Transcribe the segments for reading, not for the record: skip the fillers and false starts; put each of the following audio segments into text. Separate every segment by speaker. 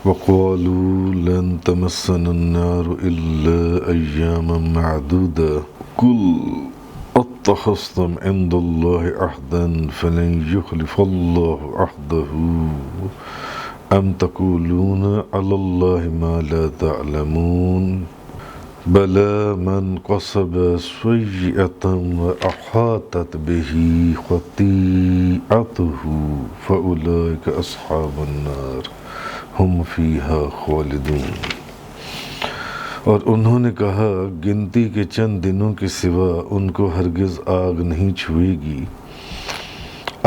Speaker 1: وقالوا لن تمسنا النار إلا أياما معدودة قل اتخذتم عند الله عهدا فلن يخلف الله عهده أم تقولون على الله ما لا تعلمون بلى من كسب سيئة وأحاطت به خطيئته فأولئك أصحاب النار هم فيها خالدون۔ اور انہوں نے کہا گنتی کے چند دنوں کے سوا ان کو ہرگز آگ نہیں چھوئے گی۔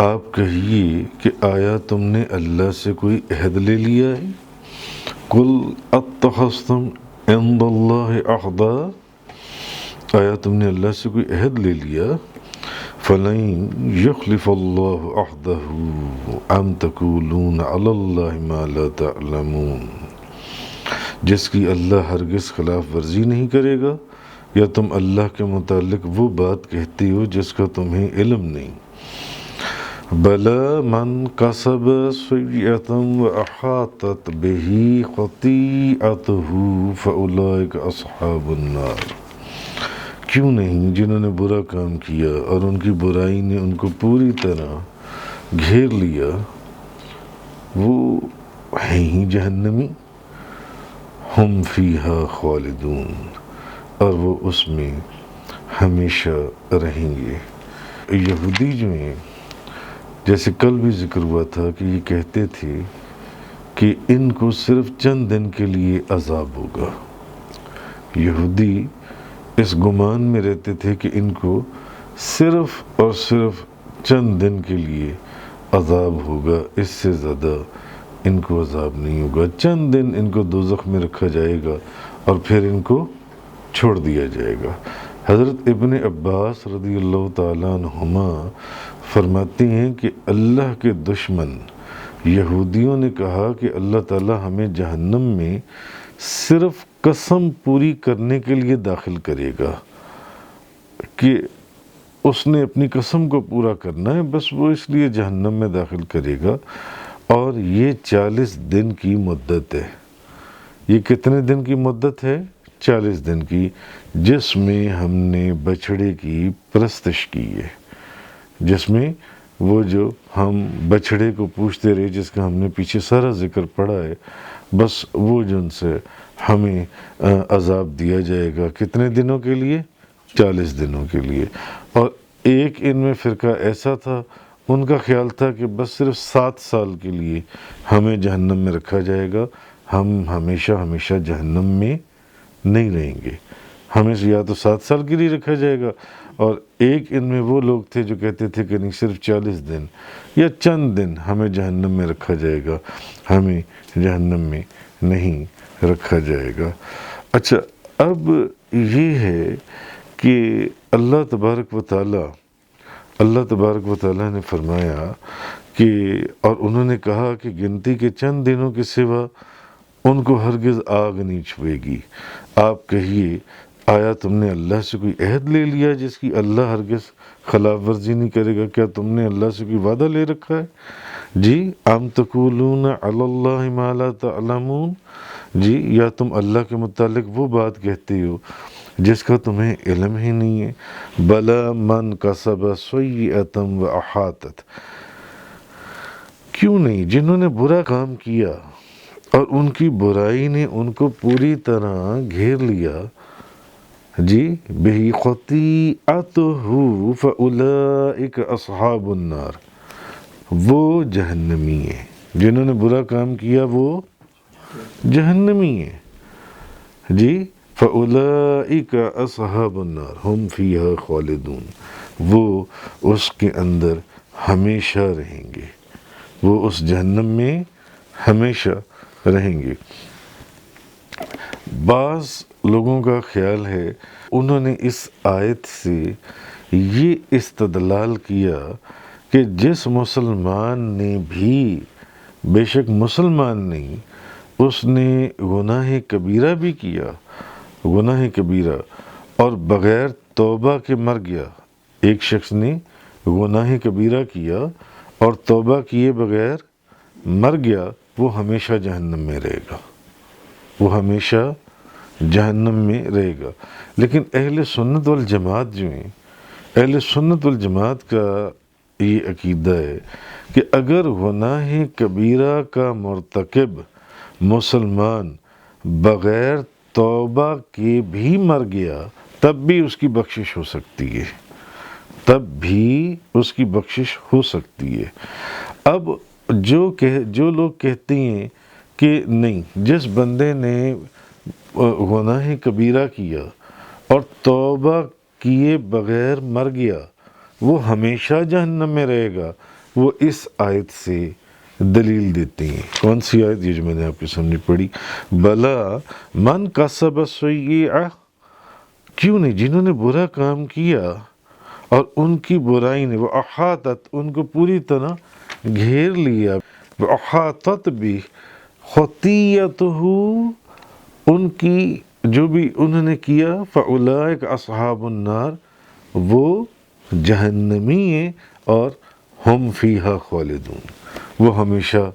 Speaker 1: آپ کہیے کہ آیا تم نے اللہ سے کوئی عہد لے لیا ہے؟ قل اتخذتم عند اللہ عہدا، آیا تم نے اللہ سے کوئی عہد لے لیا؟ فلن یخلف اللہ عہدہ ام تقولون علی اللہ ما لا تعلمون، جس کی اللہ ہرگز خلاف ورزی نہیں کرے گا، یا تم اللہ کے متعلق وہ بات کہتے ہو جس کا تمہیں علم نہیں۔ بلا من کسب سیئۃ واحاطت بہ خطیئتہ فاولئک اصحاب النار، کیوں نہیں جنہوں نے برا کام کیا اور ان کی برائی نے ان کو پوری طرح گھیر لیا، وہ ہیں ہی جہنمی، ہم فیہا خالدون، اور وہ اس میں ہمیشہ رہیں گے۔ یہودی جو ہیں، جیسے کل بھی ذکر ہوا تھا کہ یہ کہتے تھے کہ ان کو صرف چند دن کے لیے عذاب ہوگا۔ یہودی اس گمان میں رہتے تھے کہ ان کو صرف اور صرف چند دن کے لیے عذاب ہوگا، اس سے زیادہ ان کو عذاب نہیں ہوگا۔ چند دن ان کو دوزخ میں رکھا جائے گا اور پھر ان کو چھوڑ دیا جائے گا۔ حضرت ابن عباس رضی اللہ تعالیٰ عنہما فرماتے ہیں کہ اللہ کے دشمن یہودیوں نے کہا کہ اللہ تعالیٰ ہمیں جہنم میں صرف قسم پوری کرنے کے لیے داخل کرے گا، کہ اس نے اپنی قسم کو پورا کرنا ہے، بس وہ اس لیے جہنم میں داخل کرے گا، اور یہ 40 دن کی مدت ہے۔ یہ کتنے دن کی مدت ہے؟ 40 دن کی، جس میں ہم نے بچھڑے کی پرستش کی ہے، جس میں وہ جو ہم بچھڑے کو پوچھتے رہے، جس کا ہم نے پیچھے سارا ذکر پڑھا ہے، بس وہ جن سے ہمیں عذاب دیا جائے گا۔ کتنے دنوں کے لیے؟ 40 دنوں کے لیے۔ اور ایک ان میں فرقہ ایسا تھا، ان کا خیال تھا کہ بس صرف 7 سال کے لیے ہمیں جہنم میں رکھا جائے گا، ہم ہمیشہ ہمیشہ جہنم میں نہیں رہیں گے، ہمیں یا تو 7 سال کے لیے رکھا جائے گا۔ اور ایک ان میں وہ لوگ تھے جو کہتے تھے کہ نہیں، صرف 40 دن یا چند دن ہمیں جہنم میں رکھا جائے گا، ہمیں جہنم میں نہیں رکھا جائے گا۔ اچھا، اب یہ ہے کہ اللہ تبارک و تعالیٰ نے فرمایا کہ، اور انہوں نے کہا کہ گنتی کے چند دنوں کے سوا ان کو ہرگز آگ نہیں چھوئے گی۔ آپ کہیے آیا تم نے اللہ سے کوئی عہد لے لیا جس کی اللہ ہرگز خلاف ورزی نہیں کرے گا؟ کیا تم نے اللہ سے کوئی وعدہ لے رکھا ہے؟ جی، ام تقولون علی اللہ ما لا تعلمون، جی، یا تم اللہ کے متعلق وہ بات کہتے ہو جس کا تمہیں علم ہی نہیں ہے۔ بلا من کسب سیئۃ واحاطت، کیوں نہیں جنہوں نے برا کام کیا اور ان کی برائی نے ان کو پوری طرح گھیر لیا، جی، بہ خطیئتہ فاولئک اصحاب النار، وہ جہنمی ہیں، جنہوں نے برا کام کیا وہ جہنمی ہیں، جی، فاولئک اصحاب النار ہم فیہا خالدون، وہ اس کے اندر ہمیشہ رہیں گے، وہ اس جہنم میں ہمیشہ رہیں گے۔ بعض لوگوں کا خیال ہے انہوں نے اس آیت سے یہ استدلال کیا کہ جس مسلمان نے بھی، بے شک مسلمان نہیں، اس نے گناہ کبیرہ بھی کیا، گناہ کبیرہ، اور بغیر توبہ کے مر گیا۔ ایک شخص نے گناہ کبیرہ کیا اور توبہ کیے بغیر مر گیا، وہ ہمیشہ جہنم میں رہے گا، وہ ہمیشہ جہنم میں رہے گا۔ لیکن اہل سنت والجماعت جو ہیں، اہل سنت والجماعت کا یہ عقیدہ ہے کہ اگر گناہ کبیرہ کا مرتکب مسلمان بغیر توبہ کے بھی مر گیا تب بھی اس کی بخشش ہو سکتی ہے، تب بھی اس کی بخشش ہو سکتی ہے۔ اب جو لوگ کہتے ہیں کہ نہیں، جس بندے نے گناہ کبیرہ کیا اور توبہ کیے بغیر مر گیا وہ ہمیشہ جہنم میں رہے گا، وہ اس آیت سے دلیل دیتے ہیں۔ کون سی آیت؟ یہ جو میں نے آپ کے سامنے پڑھی، بلا من کسب سیئہ، کیوں نہیں، جنہوں نے برا کام کیا اور ان کی برائی نے وہ احاطت، ان کو پوری طرح گھیر لیا، وہ احاطت بھی خطیئتہ، ان کی جو بھی انہوں نے کیا، فاولئک اصحاب النار، وہ جہنمی ہیں اور ہم فیہا خالدون، وہ ہمیشہ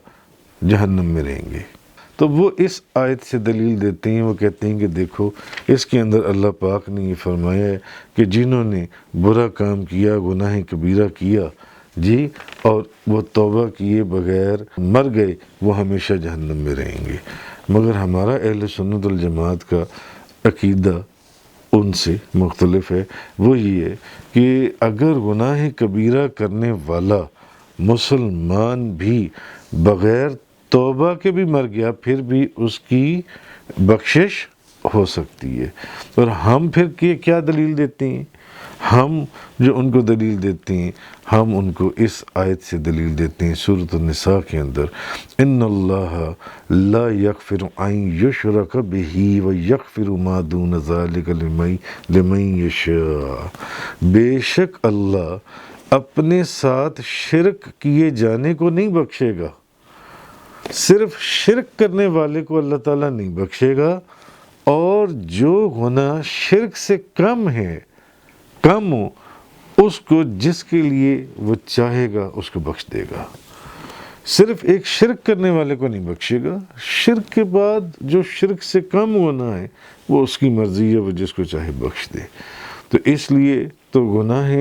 Speaker 1: جہنم میں رہیں گے۔ تو وہ اس آیت سے دلیل دیتے ہیں، وہ کہتے ہیں کہ دیکھو اس کے اندر اللہ پاک نے یہ فرمایا ہے کہ جنہوں نے برا کام کیا، گناہ کبیرہ کیا جی، اور وہ توبہ کیے بغیر مر گئے، وہ ہمیشہ جہنم میں رہیں گے۔ مگر ہمارا اہل سنت والجماعت کا عقیدہ ان سے مختلف ہے، وہ یہ ہے کہ اگر گناہ کبیرہ کرنے والا مسلمان بھی بغیر توبہ کے بھی مر گیا پھر بھی اس کی بخشش ہو سکتی ہے۔ اور ہم پھر کیا دلیل دیتے ہیں؟ ہم جو ان کو دلیل دیتے ہیں، ہم ان کو اس آیت سے دلیل دیتے ہیں سورۃ النساء کے اندر، ان اللہ لا یغفر ان یشرک بہ ویغفر ما دون ذلک لمن یشاء، بے شک اللہ اپنے ساتھ شرک کیے جانے کو نہیں بخشے گا، صرف شرک کرنے والے کو اللہ تعالیٰ نہیں بخشے گا، اور جو گناہ شرک سے کم ہے، کم ہو، اس کو جس کے لیے وہ چاہے گا اس کو بخش دے گا۔ صرف ایک شرک کرنے والے کو نہیں بخشے گا، شرک کے بعد جو شرک سے کم گناہ ہے وہ اس کی مرضی ہے، وہ جس کو چاہے بخش دے۔ تو اس لیے تو گناہ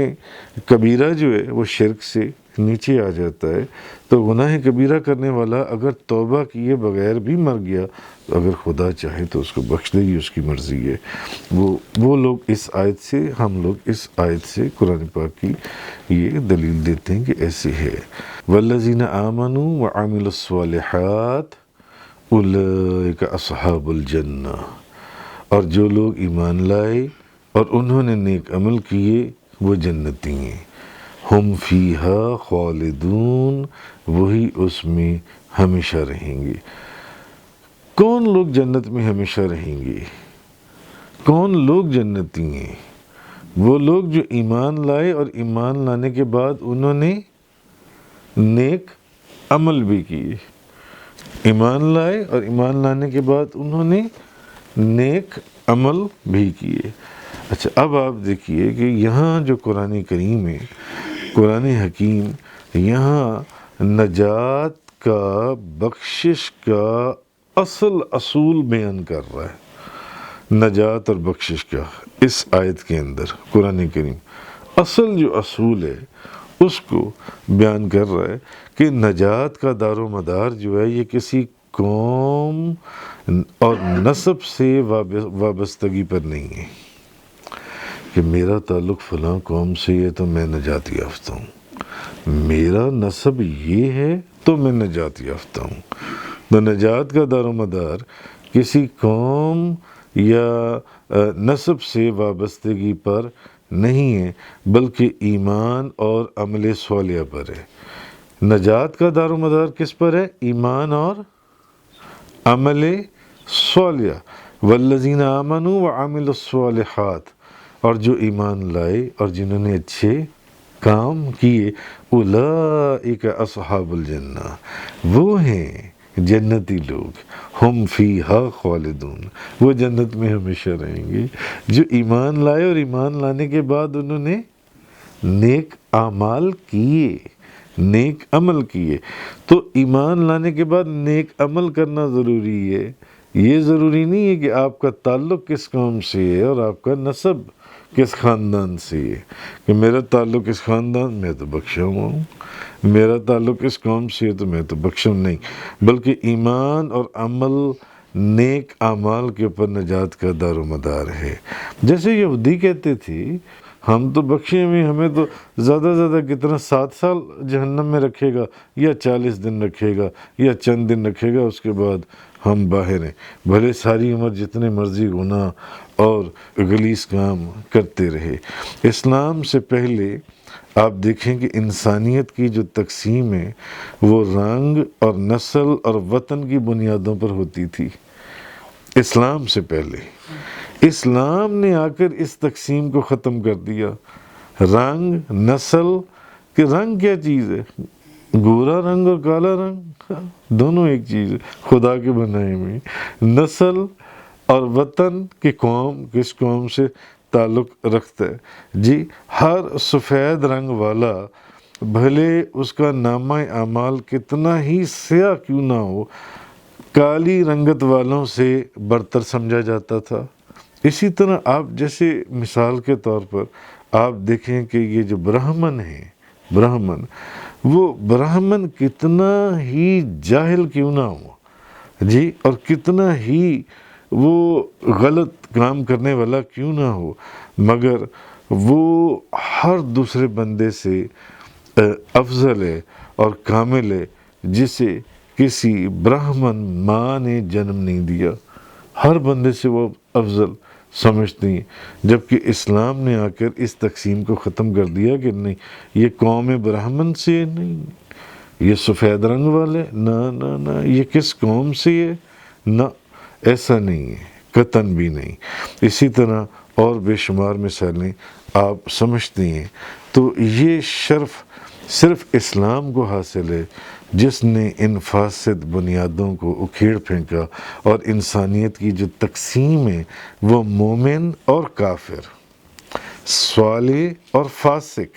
Speaker 1: کبیرہ جو ہے وہ شرک سے نیچے آ جاتا ہے، تو گناہ کبیرہ کرنے والا اگر توبہ کیے بغیر بھی مر گیا، اگر خدا چاہے تو اس کو بخش دے گی، اس کی مرضی ہے۔ وہ لوگ اس آیت سے، ہم لوگ اس آیت سے قرآن پاک کی یہ دلیل دیتے ہیں کہ ایسے ہے۔ والذین آمنوا وعملوا الصالحات اولئک اصحاب الجنہ، اور جو لوگ ایمان لائے اور انہوں نے نیک عمل کیے وہ جنتی ہیں، ہم فیہا خالدون، وہی اس میں ہمیشہ رہیں گے۔ کون لوگ جنت میں ہمیشہ رہیں گے؟ کون لوگ جنتی ہیں؟ وہ لوگ جو ایمان لائے اور ایمان لانے کے بعد انہوں نے نیک عمل بھی کیے، ایمان لائے اور ایمان لانے کے بعد انہوں نے نیک عمل بھی کیے۔ اچھا، اب آپ دیکھیے کہ یہاں جو قرآن کریم ہے، قرآن حکیم یہاں نجات کا، بخشش کا اصول بیان کر رہا ہے، نجات اور بخشش کا اس آیت کے اندر قرآن کریم اصل جو اصول ہے اس کو بیان کر رہا ہے کہ نجات کا دار و مدار جو ہے یہ کسی قوم اور نسب سے وابستگی پر نہیں ہے کہ میرا تعلق فلاں قوم سے ہے تو میں نجات یافتہ ہوں، میرا نسب یہ ہے تو میں نجات یافتہ ہوں۔ تو نجات کا دار و مدار کسی قوم یا نسب سے وابستگی پر نہیں ہے، بلکہ ایمان اور عمل صالح پر ہے۔ نجات کا دار و مدار کس پر ہے؟ ایمان اور عمل صالح۔ والذین آمنوا وعملوا الصالحات، اور جو ایمان لائے اور جنہوں نے اچھے کام کیے، اولئک اصحاب الجنہ، وہ ہیں جنتی لوگ، ہم فیہا خالدون، وہ جنت میں ہمیشہ رہیں گے۔ جو ایمان لائے اور ایمان لانے کے بعد انہوں نے نیک اعمال کیے، نیک عمل کیے. تو ایمان لانے کے بعد نیک عمل کرنا ضروری ہے. یہ ضروری نہیں ہے کہ آپ کا تعلق کس قوم سے ہے اور آپ کا نسب کس خاندان سے ہے، کہ میرا تعلق اس خاندان میں تو بخشا ہوا ہوں، میرا تعلق اس قوم سے ہے تو میں تو بخشا نہیں. بلکہ ایمان اور عمل نیک اعمال کے اوپر نجات کا دار و مدار ہے. جیسے یہودی کہتے تھے ہم تو بخشے ہوئے، ہمیں تو زیادہ زیادہ کتنا 7 سال جہنم میں رکھے گا یا 40 دن رکھے گا یا چند دن رکھے گا، اس کے بعد ہم باہر ہیں. بھلے ساری عمر جتنے مرضی گناہ اور غلیظ کام کرتے رہے. اسلام سے پہلے آپ دیکھیں کہ انسانیت کی جو تقسیم ہے وہ رنگ اور نسل اور وطن کی بنیادوں پر ہوتی تھی. اسلام سے پہلے اسلام نے آ کر اس تقسیم کو ختم کر دیا. رنگ، نسل، کہ رنگ کیا چیز ہے؟ گورا رنگ اور کالا رنگ دونوں ایک چیز ہے خدا کے بنائے ہوئے. نسل اور وطن کی قوم کس قوم سے تعلق رکھتا ہے. جی ہر سفید رنگ والا بھلے اس کا نامہ اعمال کتنا ہی سیاہ کیوں نہ ہو، کالی رنگت والوں سے برتر سمجھا جاتا تھا. اسی طرح آپ جیسے مثال کے طور پر آپ دیکھیں کہ یہ جو برہمن ہیں، وہ برہمن کتنا ہی جاہل کیوں نہ ہو جی، اور کتنا ہی وہ غلط کام کرنے والا کیوں نہ ہو، مگر وہ ہر دوسرے بندے سے افضل ہے اور کامل ہے جسے کسی برہمن ماں نے جنم نہیں دیا. ہر بندے سے وہ افضل سمجھتے ہیں. جبکہ اسلام نے آ کر اس تقسیم کو ختم کر دیا کہ نہیں، یہ قوم برہمن سے نہیں، یہ سفید رنگ والے نہ، یہ کس قوم سے ہے نہ، ایسا نہیں ہے، قطعاً بھی نہیں. اسی طرح اور بے شمار مثالیں آپ سمجھتے ہیں. تو یہ شرف صرف اسلام کو حاصل ہے جس نے ان فاسد بنیادوں کو اکھیڑ پھینکا، اور انسانیت کی جو تقسیم ہے وہ مومن اور کافر، صالح اور فاسق،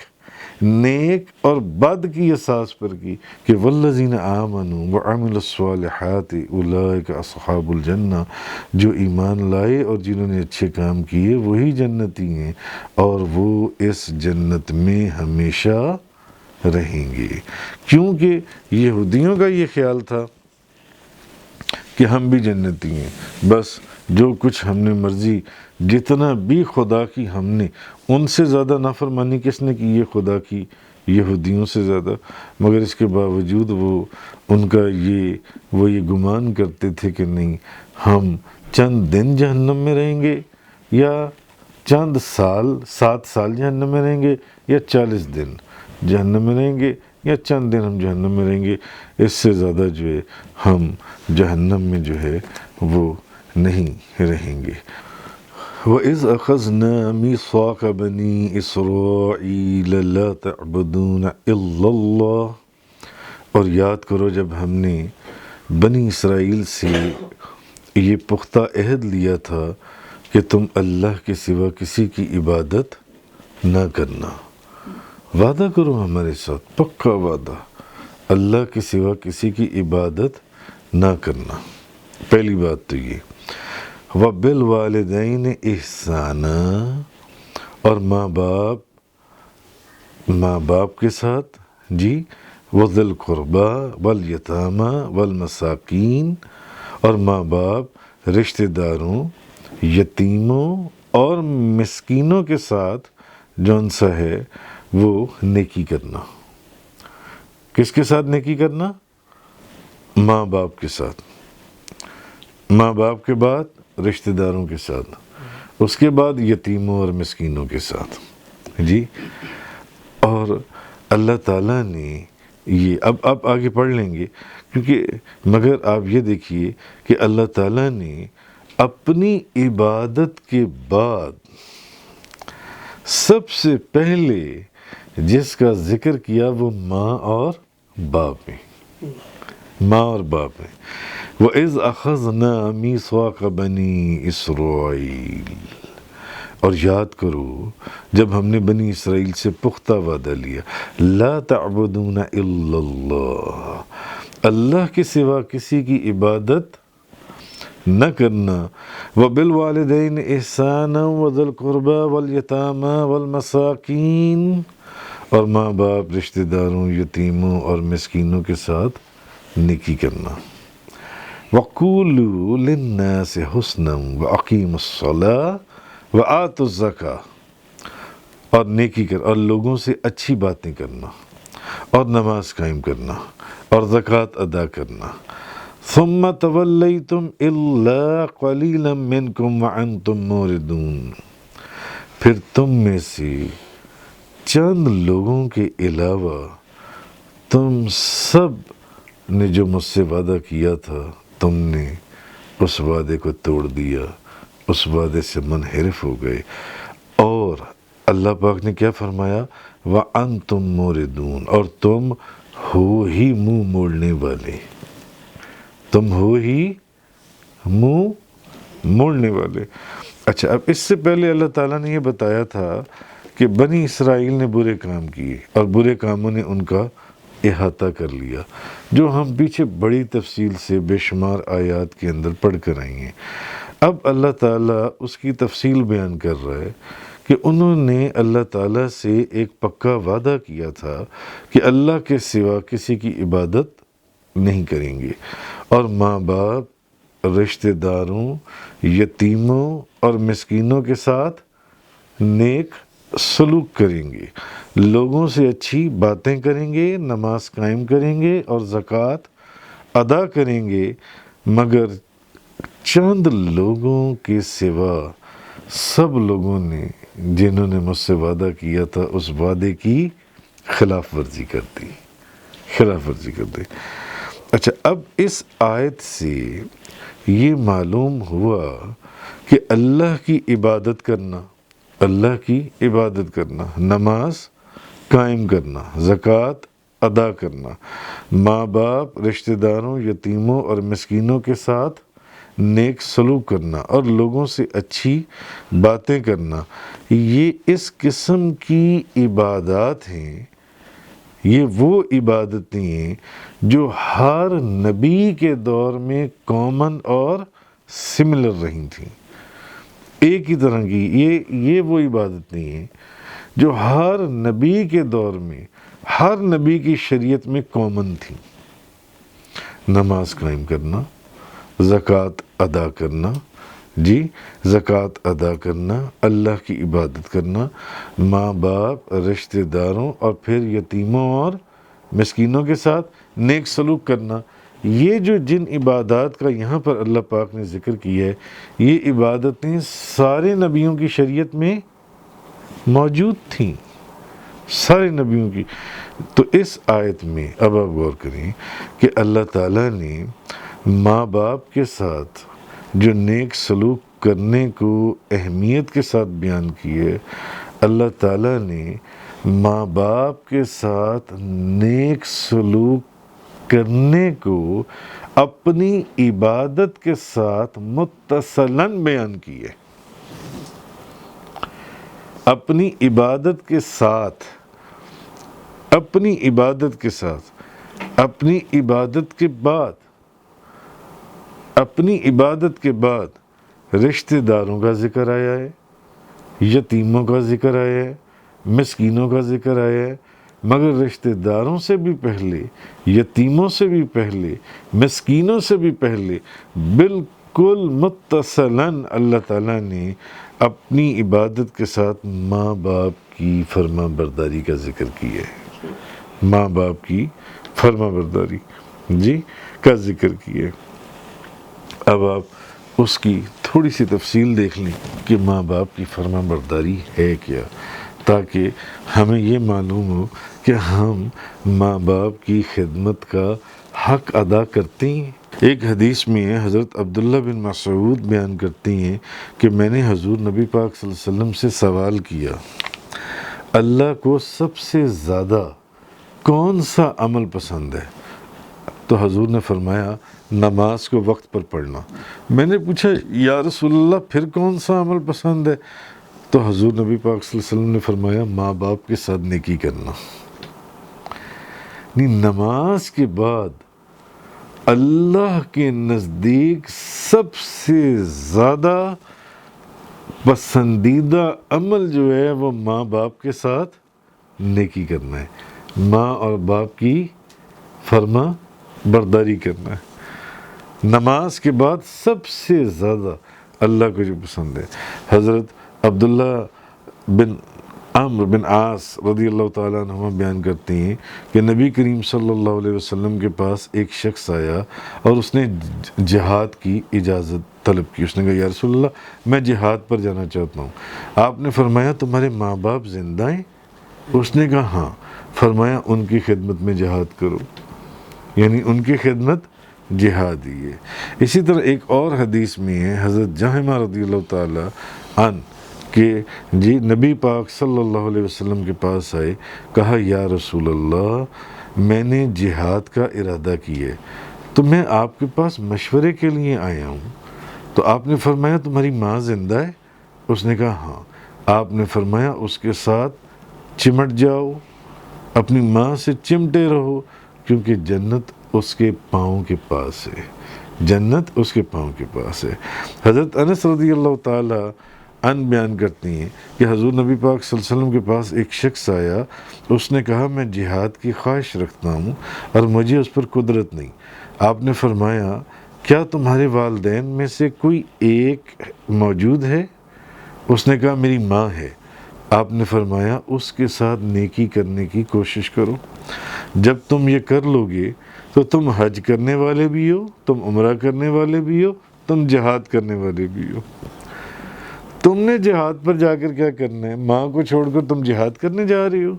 Speaker 1: نیک اور بد کی اساس پر کی، کہ والذین آمنوا وعملوا الصالحات اولئک اصحاب الجنہ، جو ایمان لائے اور جنہوں نے اچھے کام کیے وہی جنتی ہیں اور وہ اس جنت میں ہمیشہ رہیں گے. کیونکہ یہودیوں کا یہ خیال تھا کہ ہم بھی جنتی ہیں، بس جو کچھ ہم نے مرضی، جتنا بھی خدا کی ہم نے، ان سے زیادہ نافرمانی کس نے کی؟ یہ خدا کی، یہودیوں سے زیادہ. مگر اس کے باوجود وہ یہ گمان کرتے تھے کہ نہیں، ہم چند دن جہنم میں رہیں گے یا چند سال، 7 سال جہنم میں رہیں گے یا 40 دن جہنم میں رہیں گے یا چند دن ہم جہنم میں رہیں گے، اس سے زیادہ جو ہے ہم جہنم میں جو ہے وہ نہیں رہیں گے. وَإِذْ أَخَذْنَا مِيثَاقَ بَنِي إِسْرَائِيلَ لَا تَعْبُدُونَ إِلَّا اللَّهَ، اور یاد کرو جب ہم نے بنی اسرائیل سے یہ پختہ عہد لیا تھا کہ تم اللہ کے سوا کسی کی عبادت نہ کرنا. وعدہ کرو ہمارے ساتھ، پکا وعدہ، اللہ کے سوا کسی کی عبادت نہ کرنا. پہلی بات تو یہ. وَبِالْوَالِدَيْنِ إِحْسَانًا، اور ماں باپ کے ساتھ جی، وَذِي الْقُرْبَى وَالْيَتَامَى وَالْمَسَاكِينِ، اور ماں باپ، رشتہ داروں، یتیموں اور مسکینوں کے ساتھ جون سا ہے وہ نیکی کرنا. کس کے ساتھ نیکی کرنا؟ ماں باپ کے ساتھ. ماں باپ کے بعد رشتہ داروں کے ساتھ، اس کے بعد یتیموں اور مسکینوں کے ساتھ جی. اور اللہ تعالیٰ نے یہ اب آگے پڑھ لیں گے، کیونکہ مگر آپ یہ دیکھیے کہ اللہ تعالیٰ نے اپنی عبادت کے بعد سب سے پہلے جس کا ذکر کیا وہ ماں اور باپ ہیں. ماں اور باپ ہیں. وَإِذْ أَخَذْنَا مِيثَاقَ بَنِي إِسْرَائِيلَ، اور یاد کرو جب ہم نے بنی اسرائیل سے پختہ وعدہ لیا، لا تعبدون الا اللہ، اللہ کے سوا کسی کی عبادت نہ کرنا، وبالوالدین احسانا وذی القربى والیتامی والمساکین، اور ماں باپ، رشتہ داروں، یتیموں اور مسکینوں کے ساتھ نیکی کرنا، وَقُولُوا لِلنَّاسِ حُسْنًا وَأَقِيمُوا الصَّلَاةَ وَآتُوا الزَّكَاةَ، اور نیکی کر اور لوگوں سے اچھی باتیں کرنا اور نماز قائم کرنا اور زکوٰۃ ادا کرنا، ثُمَّ تَوَلَّيْتُمْ إِلَّا قَلِيلًا مِّنْكُمْ وَأَنْتُمْ مُعْرِضُونَ، پھر تم میں سے چند لوگوں کے علاوہ تم سب نے جو مجھ سے وعدہ کیا تھا، تم نے اس وعدے کو توڑ دیا، اس وعدے سے منحرف ہو گئے، اور اللہ پاک نے کیا فرمایا، وَأَنْتُمْ مُعْرِضُونَ، اور تم ہو ہی منہ موڑنے والے، تم ہو ہی منہ موڑنے والے۔ اچھا، اب اس سے پہلے اللہ تعالیٰ نے یہ بتایا تھا کہ بنی اسرائیل نے برے کام کیے اور برے کاموں نے ان کا احاطہ کر لیا، جو ہم پیچھے بڑی تفصیل سے بے شمار آیات کے اندر پڑھ کر آئی ہیں۔ اب اللہ تعالیٰ اس کی تفصیل بیان کر رہا ہے کہ انہوں نے اللہ تعالیٰ سے ایک پکا وعدہ کیا تھا کہ اللہ کے سوا کسی کی عبادت نہیں کریں گے، اور ماں باپ، رشتہ داروں، یتیموں اور مسکینوں کے ساتھ نیک سلوک کریں گے، لوگوں سے اچھی باتیں کریں گے، نماز قائم کریں گے اور زکوٰۃ ادا کریں گے، مگر چند لوگوں کے سوا سب لوگوں نے جنہوں نے مجھ سے وعدہ کیا تھا اس وعدے کی خلاف ورزی کر دی۔ اچھا، اب اس آیت سے یہ معلوم ہوا کہ اللہ کی عبادت کرنا، نماز قائم کرنا، زکوٰۃ ادا کرنا، ماں باپ، رشتہ داروں، یتیموں اور مسکینوں کے ساتھ نیک سلوک کرنا اور لوگوں سے اچھی باتیں کرنا، یہ اس قسم کی عبادات ہیں، یہ وہ عبادتیں ہیں جو ہر نبی کے دور میں کامن اور سملر رہی تھیں، ایک ہی طرح کی، یہ وہ عبادتیں ہیں جو ہر نبی کے دور میں، ہر نبی کی شریعت میں کامن تھیں، نماز قائم کرنا، زکوٰۃ ادا کرنا، زکوٰۃ ادا کرنا، اللہ کی عبادت کرنا، ماں باپ، رشتہ داروں اور پھر یتیموں اور مسکینوں کے ساتھ نیک سلوک کرنا، یہ جو جن عبادات کا یہاں پر اللہ پاک نے ذکر کیا ہے، یہ عبادتیں سارے نبیوں کی شریعت میں موجود تھیں، سارے نبیوں کی۔ تو اس آیت میں اب آپ غور کریں کہ اللہ تعالیٰ نے ماں باپ کے ساتھ جو نیک سلوک کرنے کو اہمیت کے ساتھ بیان کی ہے، اللہ تعالیٰ نے ماں باپ کے ساتھ نیک سلوک کرنے کو اپنی عبادت کے ساتھ متصلاً بیان کی ہے، اپنی عبادت کے ساتھ، اپنی عبادت کے ساتھ، اپنی عبادت کے بعد، اپنی عبادت کے بعد رشتہ داروں کا ذکر آیا ہے، یتیموں کا ذکر آیا ہے، مسکینوں کا ذکر آیا ہے، مگر رشتہ داروں سے بھی پہلے، یتیموں سے بھی پہلے، مسکینوں سے بھی پہلے بالکل متصلاً اللہ تعالیٰ نے اپنی عبادت کے ساتھ ماں باپ کی فرما برداری کا ذکر کیا ہے، ماں باپ کی فرما برداری کا ذکر کیا ہے۔ اب آپ اس کی تھوڑی سی تفصیل دیکھ لیں کہ ماں باپ کی فرما برداری ہے کیا، تاکہ ہمیں یہ معلوم ہو کہ ہم ماں باپ کی خدمت کا حق ادا کرتے ہیں۔ ایک حدیث میں ہے، حضرت عبداللہ بن مسعود بیان کرتے ہیں کہ میں نے حضور نبی پاک صلی اللہ علیہ وسلم سے سوال کیا، اللہ کو سب سے زیادہ کون سا عمل پسند ہے؟ تو حضور نے فرمایا، نماز کو وقت پر پڑھنا۔ میں نے پوچھا، یا رسول اللہ پھر کون سا عمل پسند ہے؟ تو حضور نبی پاک صلی اللہ علیہ وسلم نے فرمایا ماں باپ کے ساتھ نیکی کرنا. نماز کے بعد اللہ کے نزدیک سب سے زیادہ پسندیدہ عمل جو ہے وہ ماں باپ کے ساتھ نیکی کرنا ہے، ماں اور باپ کی فرما برداری کرنا ہے. نماز کے بعد سب سے زیادہ اللہ کو جو پسند ہے. حضرت عبداللہ بن عمرو بن عاص رضی اللہ تعالیٰ عنہ بیان کرتے ہیں کہ نبی کریم صلی اللہ علیہ وسلم کے پاس ایک شخص آیا اور اس نے جہاد کی اجازت طلب کی. اس نے کہا یا رسول اللہ میں جہاد پر جانا چاہتا ہوں. آپ نے فرمایا تمہارے ماں باپ زندہ ہیں؟ اس نے کہا ہاں. فرمایا ان کی خدمت میں جہاد کرو، یعنی ان کی خدمت جہاد ہی ہے. اسی طرح ایک اور حدیث میں ہے حضرت جہمہ رضی اللہ تعالیٰ عنہ کہ جی نبی پاک صلی اللہ علیہ وسلم کے پاس آئے، کہا یا رسول اللہ میں نے جہاد کا ارادہ کیا ہے تو میں آپ کے پاس مشورے کے لیے آیا ہوں. تو آپ نے فرمایا تمہاری ماں زندہ ہے؟ اس نے کہا ہاں. آپ نے فرمایا اس کے ساتھ چمٹ جاؤ، اپنی ماں سے چمٹے رہو، کیونکہ جنت اس کے پاؤں کے پاس ہے، جنت اس کے پاؤں کے پاس ہے. حضرت انس رضی اللہ تعالی عنہ بیان کرتی ہیں کہ حضور نبی پاک صلی اللہ علیہ وسلم کے پاس ایک شخص آیا، اس نے کہا میں جہاد کی خواہش رکھتا ہوں اور مجھے اس پر قدرت نہیں. آپ نے فرمایا کیا تمہارے والدین میں سے کوئی ایک موجود ہے؟ اس نے کہا میری ماں ہے. آپ نے فرمایا اس کے ساتھ نیکی کرنے کی کوشش کرو. جب تم یہ کر لو گے تو تم حج کرنے والے بھی ہو، تم عمرہ کرنے والے بھی ہو، تم جہاد کرنے والے بھی ہو. تم نے جہاد پر جا کر کیا کرنا ہے؟ ماں کو چھوڑ کر تم جہاد کرنے جا رہی ہو.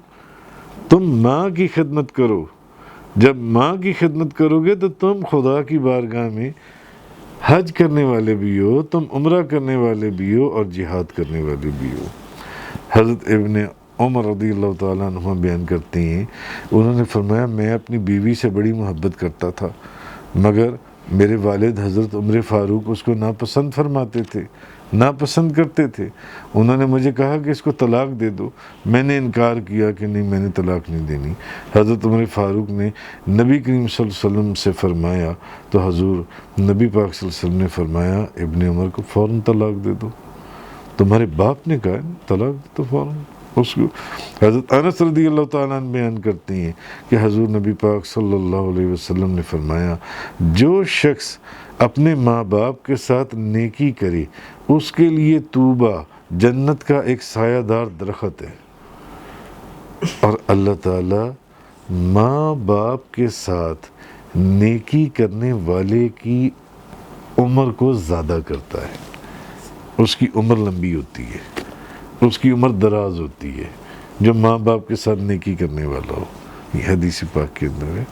Speaker 1: تم ماں کی خدمت کرو. جب ماں کی خدمت کرو گے تو تم خدا کی بارگاہ میں حج کرنے والے بھی ہو، تم عمرہ کرنے والے بھی ہو اور جہاد کرنے والے بھی ہو. حضرت ابن عمر رضی اللہ تعالیٰ عنہ بیان کرتے ہیں انہوں نے فرمایا میں اپنی بیوی سے بڑی محبت کرتا تھا، مگر میرے والد حضرت عمر فاروق اس کو ناپسند فرماتے تھے، ناپسند کرتے تھے. انہوں نے مجھے کہا کہ اس کو طلاق دے دو. میں نے انکار کیا کہ نہیں میں نے طلاق نہیں دینی. حضرت عمر فاروق نے نبی کریم صلی اللہ علیہ وسلم سے فرمایا تو حضور نبی پاک صلی اللہ علیہ وسلم نے فرمایا ابن عمر کو فوراً طلاق دے دو. تمہارے باپ نے کہا طلاق دے تو فوراً اس کو. حضرت انس رضی اللہ تعالیٰ عنہ بیان کرتے ہیں کہ حضور نبی پاک صلی اللہ علیہ وسلم نے فرمایا جو شخص اپنے ماں باپ کے ساتھ نیکی کرے اس کے لیے طوبہ جنت کا ایک سایہ دار درخت ہے. اور اللہ تعالیٰ ماں باپ کے ساتھ نیکی کرنے والے کی عمر کو زیادہ کرتا ہے. اس کی عمر لمبی ہوتی ہے، اس کی عمر دراز ہوتی ہے جو ماں باپ کے ساتھ نیکی کرنے والا ہو. یہ حدیث پاک کے اندر ہے.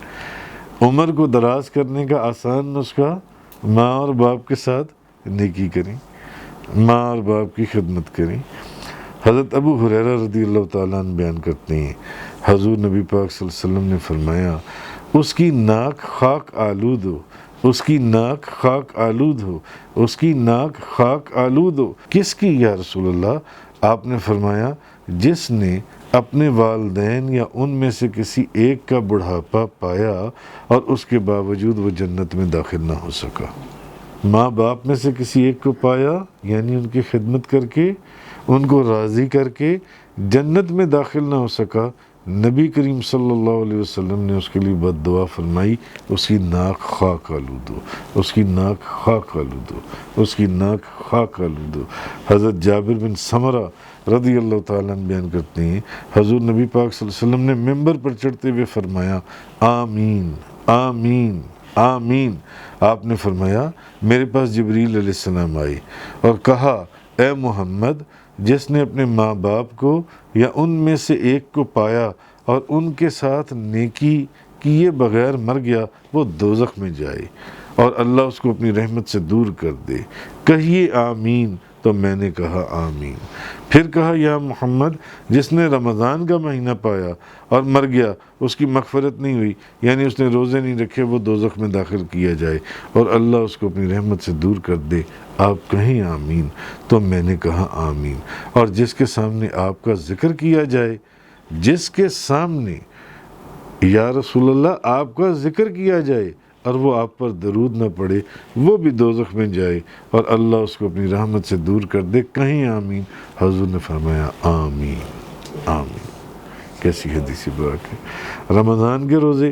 Speaker 1: عمر کو دراز کرنے کا آسان نسخہ ماں اور باپ کے ساتھ نیکی کریں، ماں اور باپ کی خدمت کریں. حضرت ابو ہریرہ رضی اللہ تعالیٰ عنہ بیان کرتے ہیں حضور نبی پاک صلی اللہ علیہ وسلم نے فرمایا اس کی ناک خاک آلود ہو، اس کی ناک خاک آلود ہو، اس کی ناک خاک آلود ہو. کس کی یا رسول اللہ؟ آپ نے فرمایا جس نے اپنے والدین یا ان میں سے کسی ایک کا بڑھاپا پایا اور اس کے باوجود وہ جنت میں داخل نہ ہو سکا. ماں باپ میں سے کسی ایک کو پایا یعنی ان کی خدمت کر کے ان کو راضی کر کے جنت میں داخل نہ ہو سکا. نبی کریم صلی اللہ علیہ وسلم نے اس کے لیے بد دعا فرمائی اس کی ناک خاک آلود ہو، اس کی ناک خاک آلود ہو، اس کی ناک خاک آلود ہو. حضرت جابر بن سمرہ رضی اللہ تعالیٰ عنہ بیان کرتے ہیں حضور نبی پاک صلی اللہ علیہ وسلم نے ممبر پر چڑھتے ہوئے فرمایا آمین آمین آمین. آپ نے فرمایا میرے پاس جبریل علیہ السلام آئے اور کہا اے محمد جس نے اپنے ماں باپ کو یا ان میں سے ایک کو پایا اور ان کے ساتھ نیکی کیے بغیر مر گیا وہ دوزخ میں جائے اور اللہ اس کو اپنی رحمت سے دور کر دے. کہیے آمین تو میں نے کہا آمین۔ پھر کہا یا محمد جس نے رمضان کا مہینہ پایا اور مر گیا اس کی مغفرت نہیں ہوئی، یعنی اس نے روزے نہیں رکھے، وہ دوزخ میں داخل کیا جائے اور اللہ اس کو اپنی رحمت سے دور کر دے، آپ کہیں آمین؟ تو میں نے کہا آمین۔ اور جس کے سامنے آپ کا ذکر کیا جائے، جس کے سامنے یا رسول اللہ آپ کا ذکر کیا جائے اور وہ آپ پر درود نہ پڑے، وہ بھی دوزخ میں جائے اور اللہ اس کو اپنی رحمت سے دور کر دے، کہیں آمین؟ حضور نے فرمایا آمین آمین۔ کیسی حدیث پاک ہے! رمضان کے روزے،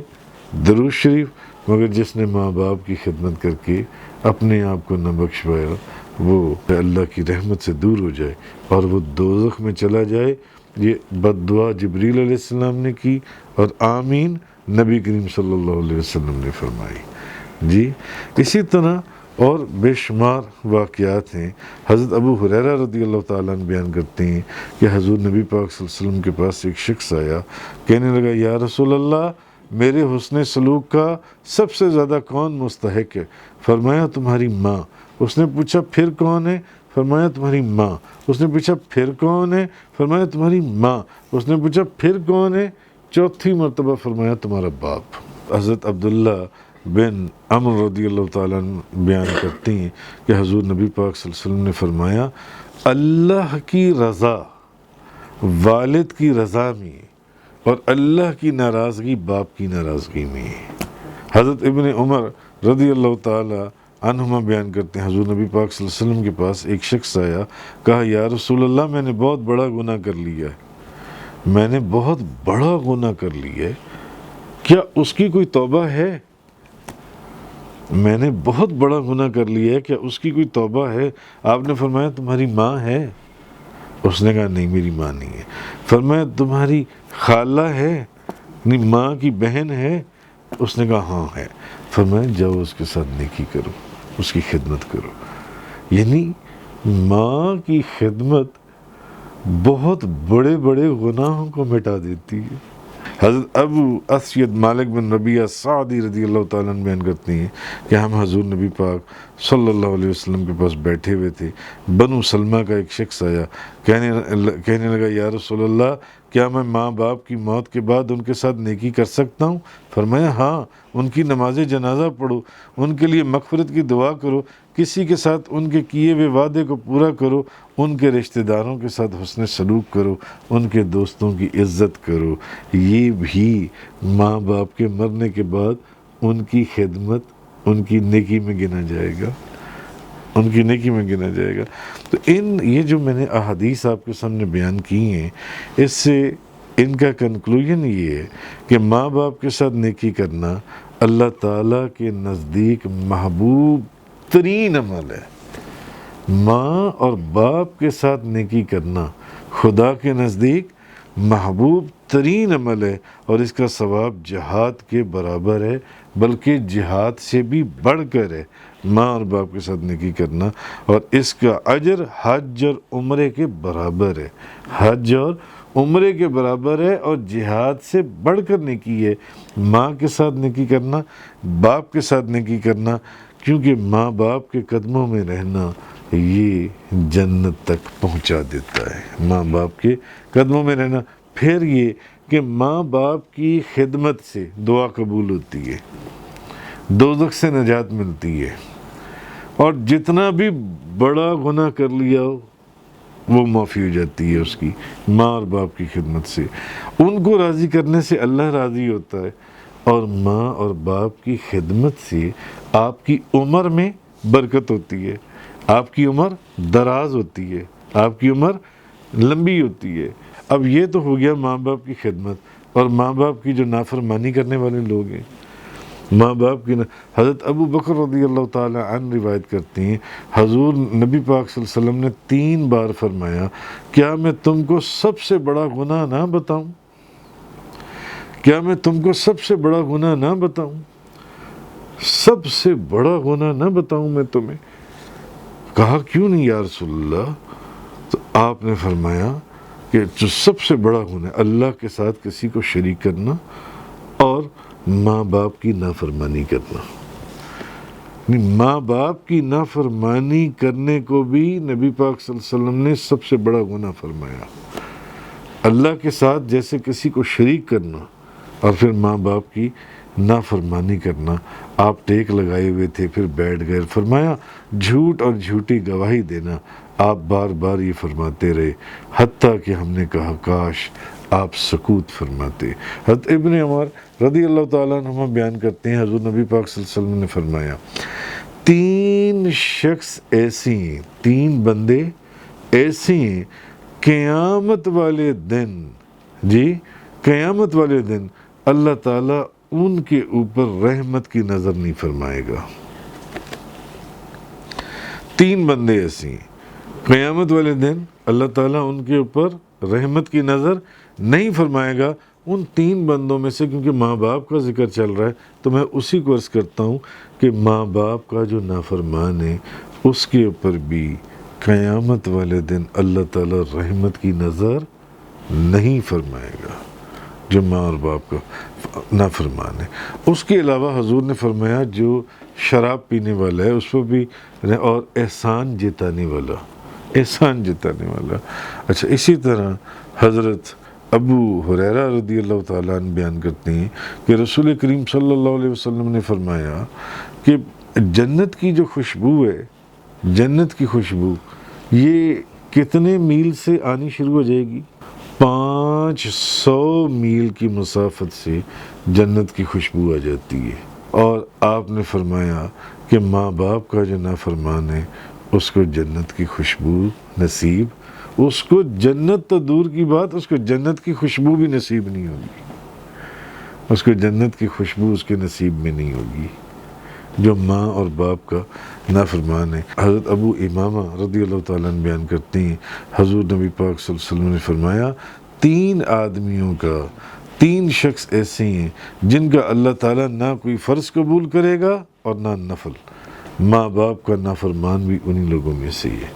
Speaker 1: درود شریف، مگر جس نے ماں باپ کی خدمت کر کے اپنے آپ کو نہ بخش پایا، وہ اللہ کی رحمت سے دور ہو جائے اور وہ دوزخ میں چلا جائے۔ یہ بد دعا جبریل علیہ السلام نے کی اور آمین نبی کریم صلی اللہ علیہ وسلم نے فرمائی۔ جی اسی طرح اور بے شمار واقعات ہیں۔ حضرت ابو ہریرہ رضی اللہ تعالیٰ عنہ بیان کرتے ہیں کہ حضور نبی پاک صلی اللہ علیہ وسلم کے پاس ایک شخص آیا، کہنے لگا یا رسول اللہ میرے حسن سلوک کا سب سے زیادہ کون مستحق ہے؟ فرمایا تمہاری ماں۔ اس نے پوچھا پھر کون ہے؟ فرمایا تمہاری ماں۔ اس نے پوچھا پھر کون ہے؟ فرمایا تمہاری ماں۔ اس نے پوچھا پھر کون ہے؟ چوتھی مرتبہ فرمایا تمہارا باپ۔ حضرت عبداللہ بن عمرو رضی اللہ تعالیٰ عنہ بیان کرتے ہیں کہ حضور نبی پاک صلی اللہ علیہ وسلم نے فرمایا اللہ کی رضا والد کی رضا میں اور اللہ کی ناراضگی باپ کی ناراضگی میں۔ حضرت ابن عمر رضی اللہ تعالیٰ عنہما بیان کرتے ہیں حضور نبی پاک صلی اللہ علیہ وسلم کے پاس ایک شخص آیا، کہا یا رسول اللہ میں نے بہت بڑا گناہ کر لیا ہے، میں نے بہت بڑا گناہ کر لیا ہے، کیا اس کی کوئی توبہ ہے؟ میں نے بہت بڑا گناہ کر لیا ہے، کیا اس کی کوئی توبہ ہے؟ آپ نے فرمایا تمہاری ماں ہے؟ اس نے کہا نہیں میری ماں نہیں ہے۔ فرمایا تمہاری خالہ ہے، نہیں ماں کی بہن ہے؟ اس نے کہا ہاں ہے۔ فرمایا جاؤ اس کے ساتھ نیکی کرو، اس کی خدمت کرو۔ یعنی ماں کی خدمت بہت بڑے بڑے گناہوں کو مٹا دیتی ہے۔ حضرت ابو اسید مالک بن ربیعہ سعدی رضی اللہ تعالیٰ عنہ بیان کرتے ہیں کہ ہم حضور نبی پاک صلی اللہ علیہ وسلم کے پاس بیٹھے ہوئے تھے، بنو سلمہ کا ایک شخص آیا، کہنے لگا یا رسول اللہ کیا میں ماں باپ کی موت کے بعد ان کے ساتھ نیکی کر سکتا ہوں؟ فرمایا ہاں، ان کی نماز جنازہ پڑھو، ان کے لیے مغفرت کی دعا کرو، کسی کے ساتھ ان کے کیے ہوئے وعدے کو پورا کرو، ان کے رشتہ داروں کے ساتھ حسن سلوک کرو، ان کے دوستوں کی عزت کرو۔ یہ بھی ماں باپ کے مرنے کے بعد ان کی خدمت ان کی نیکی میں گنا جائے گا، ان کی نیکی میں گنا جائے گا۔ تو یہ جو میں نے احادیث آپ کے سامنے بیان کی ہیں، اس سے ان کا کنکلوژن یہ ہے کہ ماں باپ کے ساتھ نیکی کرنا اللہ تعالیٰ کے نزدیک محبوب ترین عمل ہے۔ ماں اور باپ کے ساتھ نیکی کرنا خدا کے نزدیک محبوب ترین عمل ہے اور اس کا ثواب جہاد کے برابر ہے، بلکہ جہاد سے بھی بڑھ کر ہے ماں اور باپ کے ساتھ نیکی کرنا، اور اس کا اجر حج اور عمرے کے برابر ہے، حج اور عمرے کے برابر ہے، اور جہاد سے بڑھ کر نیکی ہے ماں کے ساتھ نیکی کرنا، باپ کے ساتھ نیکی کرنا، کیونکہ ماں باپ کے قدموں میں رہنا یہ جنت تک پہنچا دیتا ہے، ماں باپ کے قدموں میں رہنا۔ پھر یہ کہ ماں باپ کی خدمت سے دعا قبول ہوتی ہے، دوزخ سے نجات ملتی ہے، اور جتنا بھی بڑا گناہ کر لیا ہو وہ معافی ہو جاتی ہے اس کی، ماں اور باپ کی خدمت سے۔ ان کو راضی کرنے سے اللہ راضی ہوتا ہے، اور ماں اور باپ کی خدمت سے آپ کی عمر میں برکت ہوتی ہے، آپ کی عمر دراز ہوتی ہے، آپ کی عمر لمبی ہوتی ہے۔ اب یہ تو ہو گیا ماں باپ کی خدمت، اور ماں باپ کی جو نافرمانی کرنے والے لوگ ہیں، ماں باپ کی حضرت ابو بکر رضی اللہ تعالی عنہ روایت کرتے ہیں حضور نبی پاک صلی اللہ علیہ وسلم نے 3 بار فرمایا کیا میں تم کو سب سے بڑا گناہ نہ بتاؤں؟ کیا میں تم کو سب سے بڑا گناہ نہ بتاؤں؟ سب سے بڑا گناہ نہ بتاؤں میں تمہیں؟ کہا کیوں نہیں یا رسول اللہ؟ تو آپ نے فرمایا کہ جو سب سے بڑا گناہ ہے اللہ کے ساتھ کسی کو شریک کرنا اور ماں باپ کی نافرمانی کرنا۔ ماں باپ کی نافرمانی کرنے کو بھی نبی پاک صلی اللہ علیہ وسلم نے سب سے بڑا گناہ فرمایا۔ اللہ کے ساتھ جیسے کسی کو شریک کرنا اور پھر ماں باپ کی نافرمانی کرنا۔ آپ ٹیک لگائے ہوئے تھے، پھر بیٹھ گئے، فرمایا جھوٹ اور جھوٹی گواہی دینا۔ آپ بار بار یہ فرماتے رہے حتیٰ کہ ہم نے کہا کاش آپ سکوت فرماتے۔ حضرت ابن عمر رضی اللہ تعالیٰ عنہ بیان کرتے ہیں حضور نبی پاک صلی اللہ علیہ وسلم نے فرمایا 3 شخص ایسی ہیں، 3 بندے ایسی ہیں قیامت والے دن، جی قیامت والے دن اللہ تعالیٰ ان کے اوپر رحمت کی نظر نہیں فرمائے گا۔ 3 بندے ایسی ہیں قیامت والے دن اللہ تعالیٰ ان کے اوپر رحمت کی نظر نہیں فرمائے گا۔ ان 3 بندوں میں سے، کیونکہ ماں باپ کا ذکر چل رہا ہے تو میں اسی کو عرض کرتا ہوں کہ ماں باپ کا جو نافرمان ہے اس کے اوپر بھی قیامت والے دن اللہ تعالیٰ رحمت کی نظر نہیں فرمائے گا، جو ماں اور باپ کا نافرمان ہے۔ اس کے علاوہ حضور نے فرمایا جو شراب پینے والا ہے اس پر بھی، اور احسان جتانے والا، احسان جتانے والا۔ اچھا، اسی طرح حضرت ابو ہریرہ رضی اللہ تعالیٰ عنہ بیان کرتے ہیں کہ رسول کریم صلی اللہ علیہ وسلم نے فرمایا کہ جنت کی جو خوشبو ہے، جنت کی خوشبو یہ کتنے میل سے آنی شروع ہو جائے گی؟ 500 میل کی مسافت سے جنت کی خوشبو آ جاتی ہے۔ اور آپ نے فرمایا کہ ماں باپ کا جو نافرمان ہے اس کو جنت کی خوشبو نصیب، اس کو جنت تو دور کی بات، اس کو جنت کی خوشبو بھی نصیب نہیں ہوگی، اس کو جنت کی خوشبو اس کے نصیب میں نہیں ہوگی جو ماں اور باپ کا نافرمان ہے۔ حضرت ابو امامہ رضی اللہ تعالیٰ عنہ بیان کرتے ہیں حضور نبی پاک صلی اللہ علیہ وسلم نے فرمایا 3 آدمیوں کا، 3 شخص ایسے ہیں جن کا اللہ تعالیٰ نہ کوئی فرض قبول کرے گا اور نہ نفل۔ ماں باپ کا نافرمان بھی انہی لوگوں میں سے ہے۔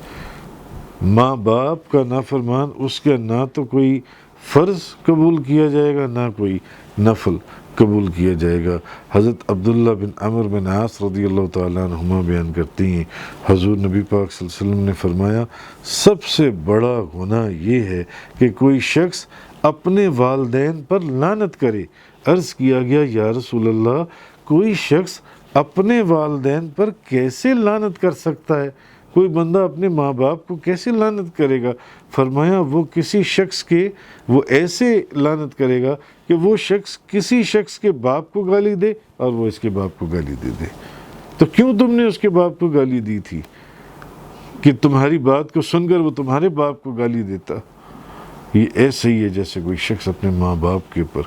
Speaker 1: ماں باپ کا نافرمان، اس کا نہ تو کوئی فرض قبول کیا جائے گا نہ کوئی نفل قبول کیا جائے گا۔ حضرت عبداللہ بن عمر بن عاص رضی اللہ تعالیٰ عنہما بیان کرتی ہیں حضور نبی پاک صلی اللہ علیہ وسلم نے فرمایا سب سے بڑا گناہ یہ ہے کہ کوئی شخص اپنے والدین پر لعنت کرے۔ عرض کیا گیا یا رسول اللہ کوئی شخص اپنے والدین پر کیسے لعنت کر سکتا ہے؟ کوئی بندہ اپنے ماں باپ کو کیسے لعنت کرے گا؟ فرمایا وہ کسی شخص کے، وہ ایسے لعنت کرے گا کہ وہ شخص کسی شخص کے باپ کو گالی دے اور وہ اس کے باپ کو گالی دے دے۔ تو کیوں تم نے اس کے باپ کو گالی دی تھی کہ تمہاری بات کو سن کر وہ تمہارے باپ کو گالی دیتا؟ یہ ایسے ہی ہے جیسے کوئی شخص اپنے ماں باپ کے اوپر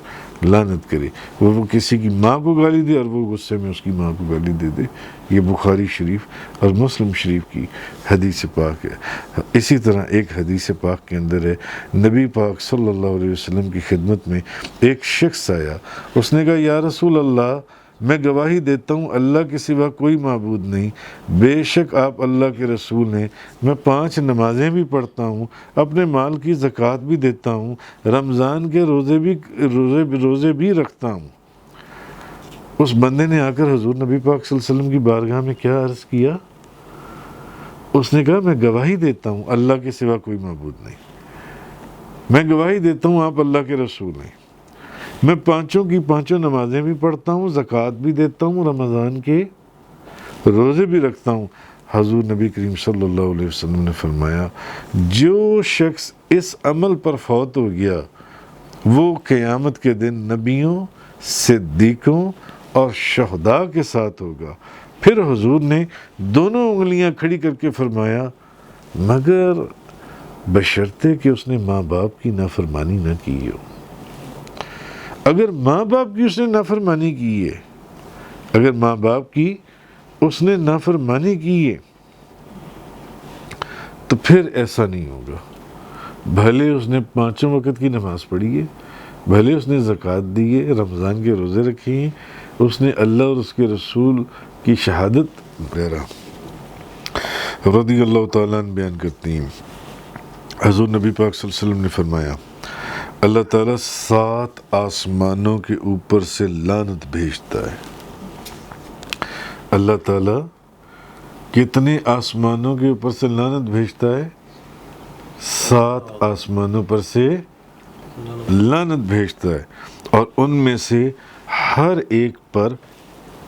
Speaker 1: لعنت کرے، وہ کسی کی ماں کو گالی دے اور وہ غصے میں اس کی ماں کو گالی دے دے۔ یہ بخاری شریف اور مسلم شریف کی حدیث پاک ہے۔ اسی طرح ایک حدیث پاک کے اندر ہے نبی پاک صلی اللہ علیہ وسلم کی خدمت میں ایک شخص آیا، اس نے کہا یا رسول اللہ میں گواہی دیتا ہوں اللہ کے سوا کوئی معبود نہیں، بے شک آپ اللہ کے رسول ہیں، میں 5 نمازیں بھی پڑھتا ہوں، اپنے مال کی زکوٰۃ بھی دیتا ہوں، رمضان کے روزے بھی رکھتا ہوں۔ اس بندے نے آ کر حضور نبی پاک صلی اللہ علیہ وسلم کی بارگاہ میں کیا عرض کیا؟ اس نے کہا میں گواہی دیتا ہوں اللہ کے سوا کوئی معبود نہیں، میں گواہی دیتا ہوں آپ اللہ کے رسول ہیں، میں 5 کی 5 نمازیں بھی پڑھتا ہوں، زکوٰۃ بھی دیتا ہوں، رمضان کے روزے بھی رکھتا ہوں۔ حضور نبی کریم صلی اللہ علیہ وسلم نے فرمایا جو شخص اس عمل پر فوت ہو گیا وہ قیامت کے دن نبیوں، صدیقوں اور شہداء کے ساتھ ہوگا۔ پھر حضور نے دونوں انگلیاں کھڑی کر کے فرمایا مگر بشرطے کہ اس نے ماں باپ کی نافرمانی نہ کی ہو۔ اگر ماں باپ کی اس نے نافرمانی کی ہے، اگر ماں باپ کی اس نے نافرمانی کی ہے تو پھر ایسا نہیں ہوگا، بھلے اس نے 5 وقت کی نماز پڑھی ہے، بھلے اس نے زکوٰۃ دی ہے، رمضان کے روزے رکھے ہیں، اس نے اللہ اور اس کے رسول کی شہادت وغیرہ۔ رضی اللہ تعالیٰ عنہ بیان کرتی ہیں حضور نبی پاک صلی اللہ علیہ وسلم نے فرمایا اللہ تعالیٰ 7 آسمانوں کے اوپر سے لعنت بھیجتا ہے، اللہ تعالیٰ کتنے آسمانوں کے اوپر سے لعنت بھیجتا ہے؟ 7 آسمانوں پر سے لعنت بھیجتا ہے، اور ان میں سے ہر ایک پر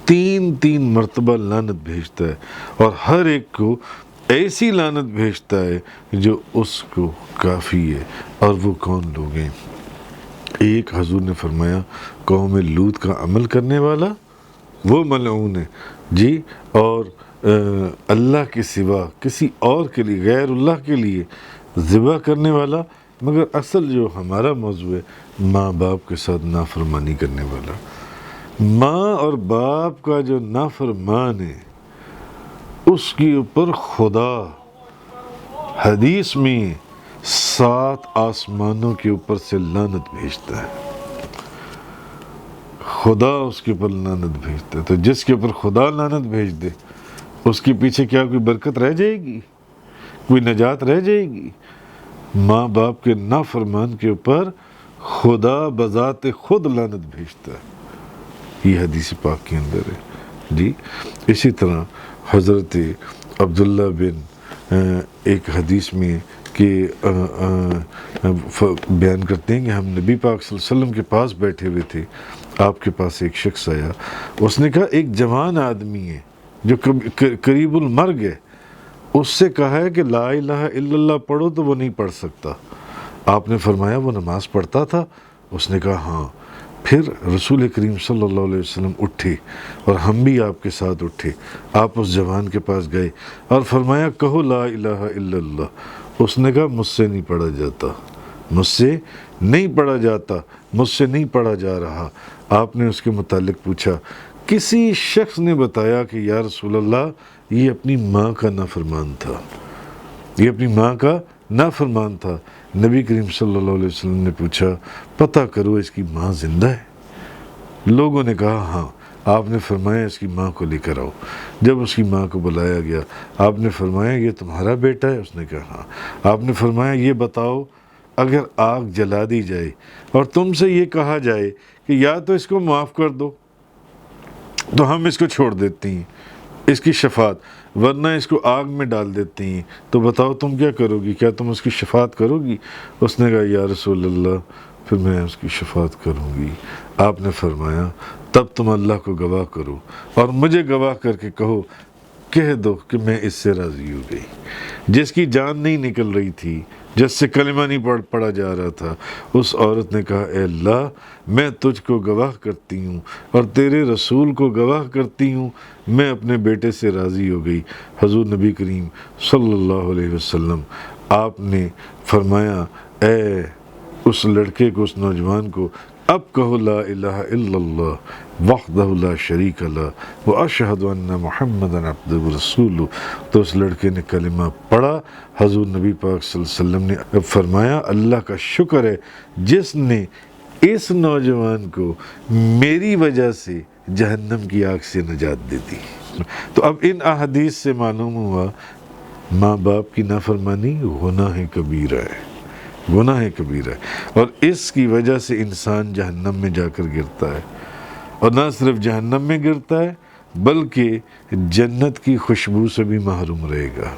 Speaker 1: 3 مرتبہ لعنت بھیجتا ہے، اور ہر ایک کو ایسی لعنت بھیجتا ہے جو اس کو کافی ہے۔ اور وہ کون لوگ ہیں؟ ایک حضور نے فرمایا قوم لوط کا عمل کرنے والا وہ ملعون ہے جی، اور اللہ کے سوا کسی اور کے لیے، غیر اللہ کے لیے ذبح کرنے والا، مگر اصل جو ہمارا موضوع ہے ماں باپ کے ساتھ نافرمانی کرنے والا، ماں اور باپ کا جو نافرمان ہے اس کے اوپر خدا حدیث میں 7 آسمانوں کے اوپر سے لعنت بھیجتا ہے، خدا اس کے اوپر لعنت بھیجتا ہے۔ تو جس کے اوپر خدا لعنت بھیج دے اس کے پیچھے کیا کوئی برکت رہ جائے گی؟ کوئی نجات رہ جائے گی؟ ماں باپ کے نافرمان کے اوپر خدا بذات خود لعنت بھیجتا ہے، یہ حدیث پاک کے اندر ہے جی۔ اسی طرح حضرت عبداللہ بن ایک حدیث میں کہ بیان کرتے ہیں کہ ہم نبی پاک صلی اللہ علیہ وسلم کے پاس بیٹھے ہوئے تھے، آپ کے پاس ایک شخص آیا، اس نے کہا ایک جوان آدمی ہے جو قریب المرگ ہے، اس سے کہا ہے کہ لا الہ الا اللہ پڑھو تو وہ نہیں پڑھ سکتا۔ آپ نے فرمایا وہ نماز پڑھتا تھا؟ اس نے کہا ہاں۔ پھر رسول کریم صلی اللہ علیہ وسلم اٹھے اور ہم بھی آپ کے ساتھ اٹھے، آپ اس جوان کے پاس گئے اور فرمایا کہو لا الہ الا اللہ۔ اس نے کہا مجھ سے نہیں پڑھا جاتا، مجھ سے نہیں پڑھا جاتا، مجھ سے نہیں پڑھا جا رہا۔ آپ نے اس کے متعلق پوچھا، کسی شخص نے بتایا کہ یا رسول اللہ یہ اپنی ماں کا نافرمان تھا، یہ اپنی ماں کا نافرمان تھا۔ نبی کریم صلی اللہ علیہ وسلم نے پوچھا پتہ کرو اس کی ماں زندہ ہے؟ لوگوں نے کہا ہاں۔ آپ نے فرمایا اس کی ماں کو لے کر آؤ۔ جب اس کی ماں کو بلایا گیا، آپ نے فرمایا یہ تمہارا بیٹا ہے؟ اس نے کہا ہاں۔ آپ نے فرمایا یہ بتاؤ اگر آگ جلا دی جائے اور تم سے یہ کہا جائے کہ یا تو اس کو معاف کر دو تو ہم اس کو چھوڑ دیتے ہیں، اس کی شفاعت، ورنہ اس کو آگ میں ڈال دیتے ہیں، تو بتاؤ تم کیا کرو گی؟ کیا تم اس کی شفاعت کرو گی؟ اس نے کہا یا رسول اللہ پھر میں اس کی شفاعت کروں گی۔ آپ نے فرمایا تب تم اللہ کو گواہ کرو اور مجھے گواہ کر کے کہہ دو کہ میں اس سے راضی ہو گئی۔ جس کی جان نہیں نکل رہی تھی، جس سے کلمہ نہیں پڑھا جا رہا تھا، اس عورت نے کہا اے اللہ میں تجھ کو گواہ کرتی ہوں اور تیرے رسول کو گواہ کرتی ہوں، میں اپنے بیٹے سے راضی ہو گئی۔ حضور نبی کریم صلی اللہ علیہ وسلم آپ نے فرمایا اے اس لڑکے کو، اس نوجوان کو، اب کہو لا الہ الا اللہ وحدہ لا شریک لہ واشہد ان محمدا عبدہ ورسولہ۔ تو اس لڑکے نے کلمہ پڑھا۔ حضور نبی پاک صلی اللہ علیہ وسلم نے فرمایا اللہ کا شکر ہے جس نے اس نوجوان کو میری وجہ سے جہنم کی آگ سے نجات دے دی۔ تو اب ان احادیث سے معلوم ہوا ماں باپ کی نافرمانی گناہ کبیرہ ہے، گناہ کبیرہ ہے، اور اس کی وجہ سے انسان جہنم میں جا کر گرتا ہے، اور نہ صرف جہنم میں گرتا ہے بلکہ جنت کی خوشبو سے بھی محروم رہے گا۔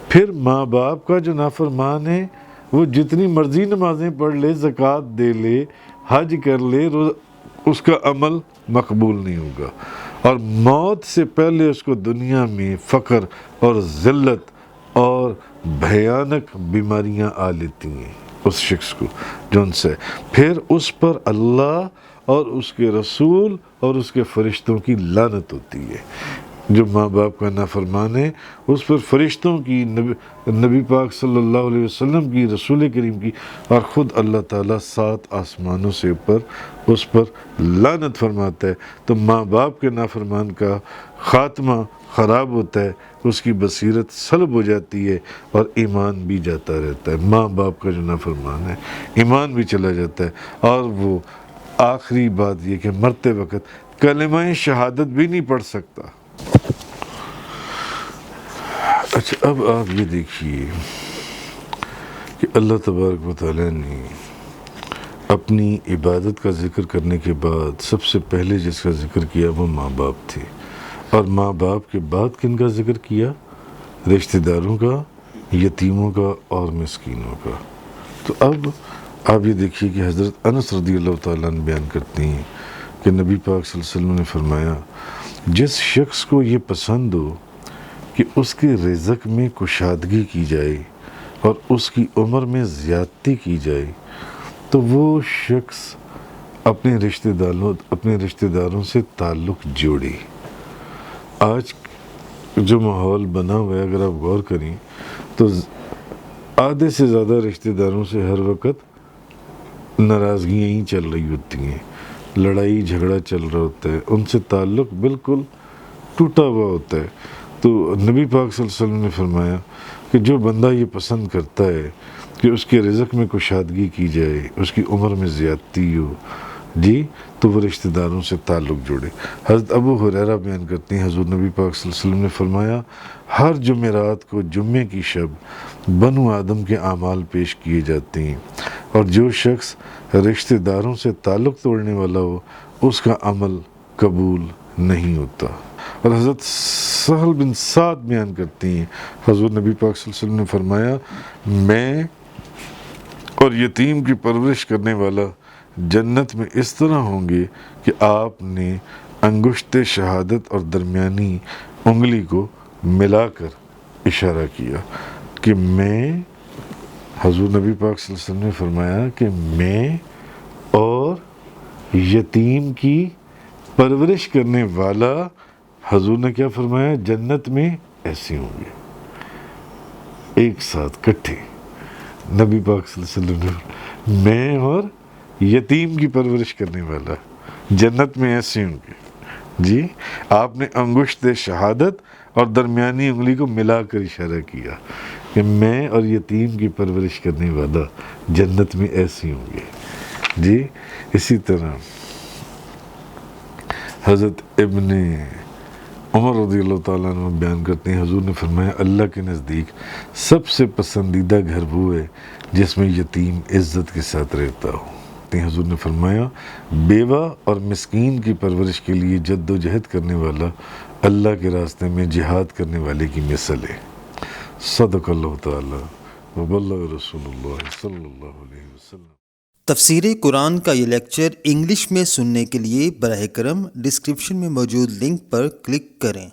Speaker 1: پھر ماں باپ کا جو نافرمان ہے وہ جتنی مرضی نمازیں پڑھ لے، زکوٰۃ دے لے، حج کر لے، اس کا عمل مقبول نہیں ہوگا، اور موت سے پہلے اس کو دنیا میں فقر اور ذلت اور بھیانک بیماریاں آ لیتی ہیں اس شخص کو جو ان سے، پھر اس پر اللہ اور اس کے رسول اور اس کے فرشتوں کی لعنت ہوتی ہے۔ جو ماں باپ کا نافرمان ہے اس پر فرشتوں کی، نبی پاک صلی اللہ علیہ وسلم کی، رسول کریم کی، اور خود اللہ تعالیٰ 7 آسمانوں سے اوپر اس پر لعنت فرماتا ہے۔ تو ماں باپ کے نافرمان کا خاتمہ خراب ہوتا ہے، اس کی بصیرت سلب ہو جاتی ہے اور ایمان بھی جاتا رہتا ہے۔ ماں باپ کا جو نافرمان ہے ایمان بھی چلا جاتا ہے، اور وہ آخری بات یہ کہ مرتے وقت کلمہ شہادت بھی نہیں پڑھ سکتا۔ اچھا اب آپ یہ دیکھیے کہ اللہ تبارک و تعالیٰ نے اپنی عبادت کا ذکر کرنے کے بعد سب سے پہلے جس کا ذکر کیا وہ ماں باپ تھے۔ اور ماں باپ کے بعد کن کا ذکر کیا؟ رشتہ داروں کا، یتیموں کا اور مسکینوں کا۔ تو اب آپ یہ دیکھیے کہ حضرت انس رضی اللہ تعالیٰ عنہ بیان کرتے ہیں کہ نبی پاک صلی اللہ علیہ وسلم نے فرمایا، جس شخص کو یہ پسند ہو کہ اس کے رزق میں کشادگی کی جائے اور اس کی عمر میں زیادتی کی جائے تو وہ شخص اپنے رشتہ داروں سے تعلق جوڑے۔ آج جو ماحول بنا ہوا ہے اگر آپ غور کریں تو آدھے سے زیادہ رشتہ داروں سے ہر وقت ناراضگیاں ہی چل رہی ہوتی ہیں، لڑائی جھگڑا چل رہا ہوتا ہے، ان سے تعلق بالکل ٹوٹا ہوا ہوتا ہے۔ تو نبی پاک صلی اللہ علیہ وسلم نے فرمایا کہ جو بندہ یہ پسند کرتا ہے کہ اس کے رزق میں کشادگی کی جائے، اس کی عمر میں زیادتی ہو، جی، تو وہ رشتہ داروں سے تعلق جوڑے۔ حضرت ابو ہریرہ بیان کرتے ہیں حضور نبی پاک صلی اللہ علیہ وسلم نے فرمایا، ہر جمعرات کو جمعے کی شب بنو آدم کے اعمال پیش کیے جاتے ہیں، اور جو شخص رشتہ داروں سے تعلق توڑنے والا ہو اس کا عمل قبول نہیں ہوتا۔ اور حضرت سہل بن سعد بیان کرتے ہیں حضور نبی پاک صلی اللہ علیہ وسلم نے فرمایا، میں اور یتیم کی پرورش کرنے والا جنت میں اس طرح ہوں گے کہ آپ نے انگشت شہادت اور درمیانی انگلی کو ملا کر اشارہ کیا کہ میں، حضور نبی پاک صلی اللہ علیہ وسلم نے فرمایا کہ میں اور یتیم کی پرورش کرنے والا، حضور نے کیا فرمایا، جنت میں ایسے ہوں گے، ایک ساتھ کٹھے۔ نبی پاک صلی اللہ علیہ وسلم نے، میں اور یتیم کی پرورش کرنے والا جنت میں ایسے ہوں گے، جی۔ آپ نے انگشت شہادت اور درمیانی انگلی کو ملا کر اشارہ کیا کہ میں اور یتیم کی پرورش کرنے والا جنت میں ایسے ہوں گے، جی۔ اسی طرح حضرت ابن عمر رضی اللہ تعالیٰ عنہ بیان کرتے ہیں حضور نے فرمایا، اللہ کے نزدیک سب سے پسندیدہ گھر وہ ہے جس میں یتیم عزت کے ساتھ رہتا ہو۔ حضور نے فرمایا، بیوہ اور مسکین کی پرورش کے لیے جد و جہد کرنے والا اللہ کے راستے میں جہاد کرنے والے کی مثل ہے۔ صدق اللہ تعالی وبلغ رسول اللہ صلی اللہ علیہ وسلم۔
Speaker 2: تفسیر قرآن کا یہ لیکچر انگلش میں سننے کے لیے براہ کرم ڈسکرپشن میں موجود لنک پر کلک کریں۔